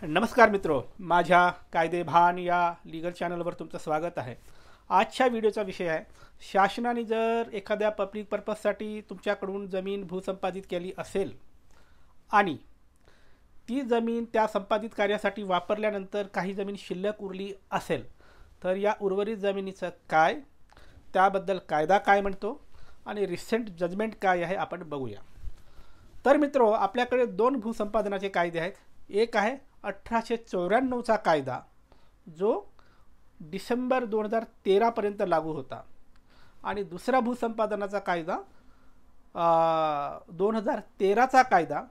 नमस्कार मित्रो, माझ्या कायदेभान या लीगल चॅनलवर तुमचं स्वागत आहे. आजच्या व्हिडिओचा विषय आहे, शासनाने जर एखाद्या पब्लिक पर्पजसाठी तुमच्याकडून जमीन भूसंपादित केली असेल आणि ती जमीन त्या संपादित कार्यासाठी वापरल्यानंतर काही जमीन शिल्लक उरली असेल, तर या उर्वरित जमिनीचं काय, त्याबद्दल कायदा काय म्हणतो आणि रिसेंट जजमेंट काय आहे आपण बघूया. तर मित्रो, आपल्याकडे दोन भूसंपादनाचे कायदे आहेत. एक आहे 1894चा कायदा, जो डिसेंबर 2013पर्यंत लागू होता, आणि दुसरा भूसंपादनाचा कायदा 2013चा कायदा,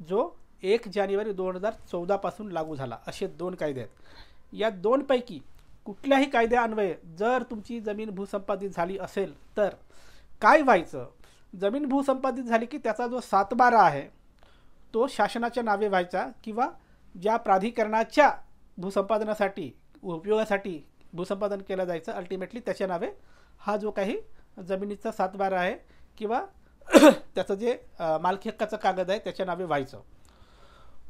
जो 1 जानेवारी 2014पासून लागू झाला. असे दोन कायदे आहेत. या दोनपैकी कुठल्याही कायद्यान्वये जर तुमची जमीन भूसंपादित झाली असेल तर काय व्हायचं? जमीन भूसंपादित झाली की त्याचा जो सातबारा आहे तो शासनाच्या नावे व्हायचा, किंवा ज्या प्राधिकरणाच्या भूसंपादनासाठी उपयोगासाठी भूसंपादन केलं जायचं अल्टिमेटली त्याच्या नावे हा जो काही जमिनीचा सातबारा आहे किंवा त्याचं जे मालकी हक्काचं कागद आहे त्याच्या नावे व्हायचं.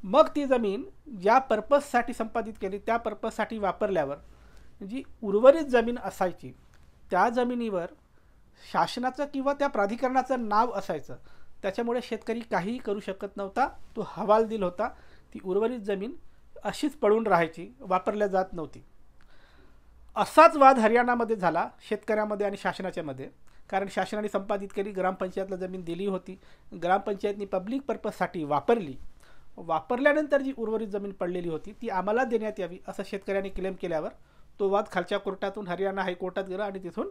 मग ती जमीन ज्या पर्पजसाठी संपादित केली त्या पर्पजसाठी वापरल्यावर जी उर्वरित जमीन असायची त्या जमिनीवर शासनाचं किंवा त्या प्राधिकरणाचं नाव असायचं. त्याच्यामुळे शेतकरी काहीही करू शकत नव्हता. तो हवालदिल होता. ती उर्वरित जमीन अशीच पडून राहायची, वापरल्या जात नव्हती. असाच वाद हरियाणामध्ये झाला, शेतकऱ्यामध्ये आणि शासनाच्यामध्ये. कारण शासनाने संपादित केली, ग्रामपंचायतला जमीन दिली होती, ग्रामपंचायतनी पब्लिक पर्पजसाठी वापरली. वापरल्यानंतर जी उर्वरित जमीन पडलेली होती ती आम्हाला देण्यात यावी असं शेतकऱ्यांनी क्लेम केल्यावर तो वाद खालच्या कोर्टातून हरियाणा हायकोर्टात गेला आणि तिथून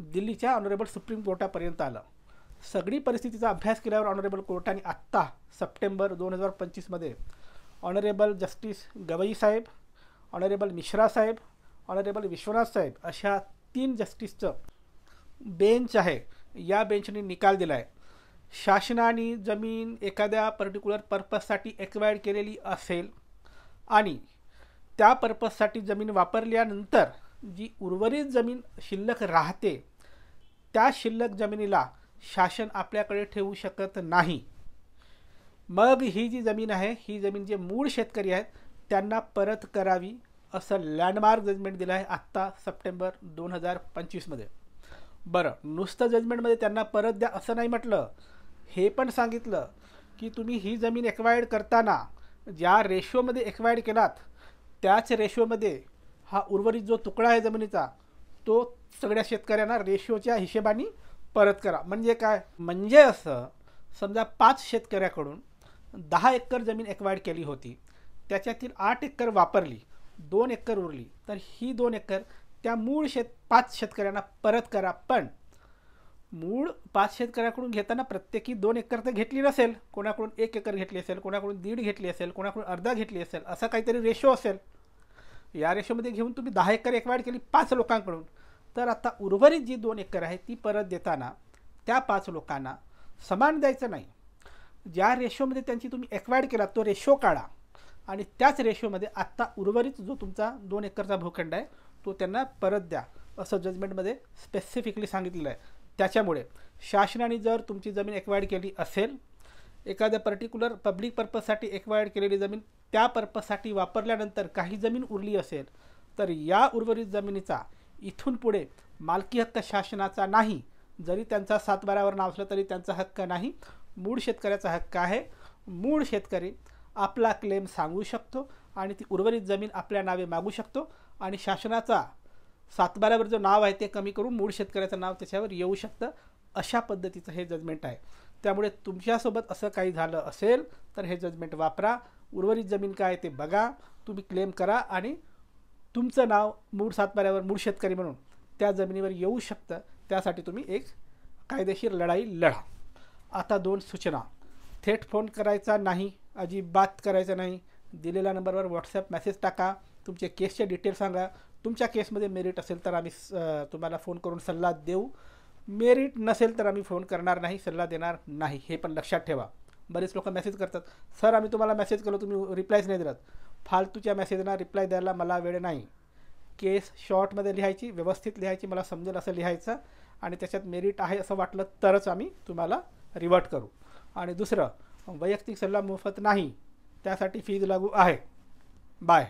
दिल्लीच्या ऑनरेबल सुप्रीम कोर्टापर्यंत आलं. सगळी परिस्थितीचा अभ्यास केल्यावर ऑनरेबल कोर्टाने आत्ता सप्टेंबर 2025मध्ये ऑनरेबल जस्टिस गवई साहेब, ऑनरेबल मिश्रा साहेब, ऑनरेबल विश्वनाथ साहेब अशा 3 जस्टिसचं बेंच आहे, या बेंचने निकाल दिला आहे. शासनाने जमीन एखाद्या पर्टिक्युलर पर्पजसाठी एक्वायर्ड केलेली असेल आणि त्या पर्पजसाठी जमीन वापरल्यानंतर जी उर्वरित जमीन शिल्लक राहते त्या शिल्लक जमिनीला शासन आपल्याकडे ठेवू शकत नाही. मग ही जी जमीन आहे, ही जमीन जे मूळ शेतकरी आहेत त्यांना परत करावी असं लँडमार्क जजमेंट दिलं आहे आत्ता सप्टेंबर 2025मध्ये. बरं, नुसतं जजमेंटमध्ये त्यांना परत द्या असं नाही म्हटलं, हे पण सांगितलं की तुम्ही ही जमीन एक्वायर्ड करताना ज्या रेशोमध्ये एक्वायर्ड केलात त्याच रेशोमध्ये हा उर्वरित जो तुकडा आहे जमिनीचा तो सगळ्या शेतकऱ्यांना रेशोच्या हिशेबाने परत करा. म्हणजे काय? म्हणजे असं समजा 5 शेतकऱ्याकडून 10 एकर जमीन एक्वायर्ड केली होती, त्याच्यातील 8 एकर वापरली, 2 एकर उरली, तर ही 2 एकर त्या मूळ 5 शेतकऱ्यांना परत करा. पण मूळ 5 शेतकऱ्याकडून घेताना प्रत्येकी 2 एकर तर घेतली नसेल, कोणाकडून 1 एकर घेतली असेल, कोणाकडून 1.5 घेतली असेल, कोणाकडून अर्धा घेतली असेल, असा काहीतरी रेशो असेल. या रेशोमध्ये घेऊन तुम्ही 10 एकर एक्वायर्ड केली 5 लोकांकडून, तर आता उर्वरित जी 2 एकर आहे ती परत देताना त्या 5 लोकांना समान द्यायचं नाही. ज्या रेशोमध्ये त्यांची तुम्ही एक्वायर्ड केला तो रेशो काढा आणि त्याच रेशोमध्ये आत्ता उर्वरित जो तुमचा 2 एकरचा भूखंड आहे तो त्यांना परत द्या असं जजमेंटमध्ये स्पेसिफिकली सांगितलेलं आहे. त्याच्यामुळे शासनाने जर तुमची जमीन एक्वायर्ड केली असेल, एखाद्या पर्टिक्युलर पब्लिक पर्पजसाठी एक्वायर्ड केलेली जमीन त्या पर्पजसाठी वापरल्यानंतर काही जमीन उरली असेल, तर या उर्वरित जमिनीचा इथून पुढे मालकी हक्क शासनाचा नाही. जरी त्यांचा सातबाऱ्यावर नाव असलं तरी त्यांचा हक्क नाही, मूळ शेतकऱ्याचा हक्क आहे. मूळ शेतकरी आपला क्लेम सांगू शकतो आणि ती उर्वरित जमीन आपल्या नावे मागू शकतो आणि शासनाचा सातबाऱ्यावर जो नाव आहे ते कमी करून मूळ शेतकऱ्याचं नाव त्याच्यावर येऊ शकतं. अशा पद्धतीचं हे जजमेंट आहे. त्यामुळे तुमच्यासोबत असं काही झालं असेल तर हे जजमेंट वापरा, उर्वरित जमीन काय ते बघा, तुम्ही क्लेम करा आणि तुमचं नाव मूळ सातबाऱ्यावर मूळ शेतकरी म्हणून त्या जमिनीवर येऊ शकतं. त्यासाठी तुम्ही एक कायदेशीर लढाई लढा. आता 2 सूचना. थेट फोन करायचा नाही, अजिबात करायचं नाही. दिलेल्या नंबरवर व्हॉट्सॲप मेसेज टाका, तुमचे केसचे डिटेल सांगा. तुमच्या केसमध्ये मेरिट असेल तर आम्ही तुम्हाला फोन करून सल्ला देऊ, मेरिट नसेल तर आम्ही फोन करणार नाही, सल्ला देणार नाही. हे पण लक्षात ठेवा. बरेच लोक मेसेज करतात, सर आम्ही तुम्हाला मेसेज केलो तुम्ही रिप्लायच नाही दिलात. फालतूच्या मेसेजना रिप्लाय द्यायला मला वेळ नाही. केस शॉर्टमध्ये लिहायची, व्यवस्थित लिहायची, मला समजेल असं लिहायचं आणि त्याच्यात मेरिट आहे असं वाटलं तरच आम्ही तुम्हाला रिवर्ट करू. आणि दुसरं, वैयक्तिक सल्ला मोफत नाही, त्यासाठी फीज लागू आहे. बाय.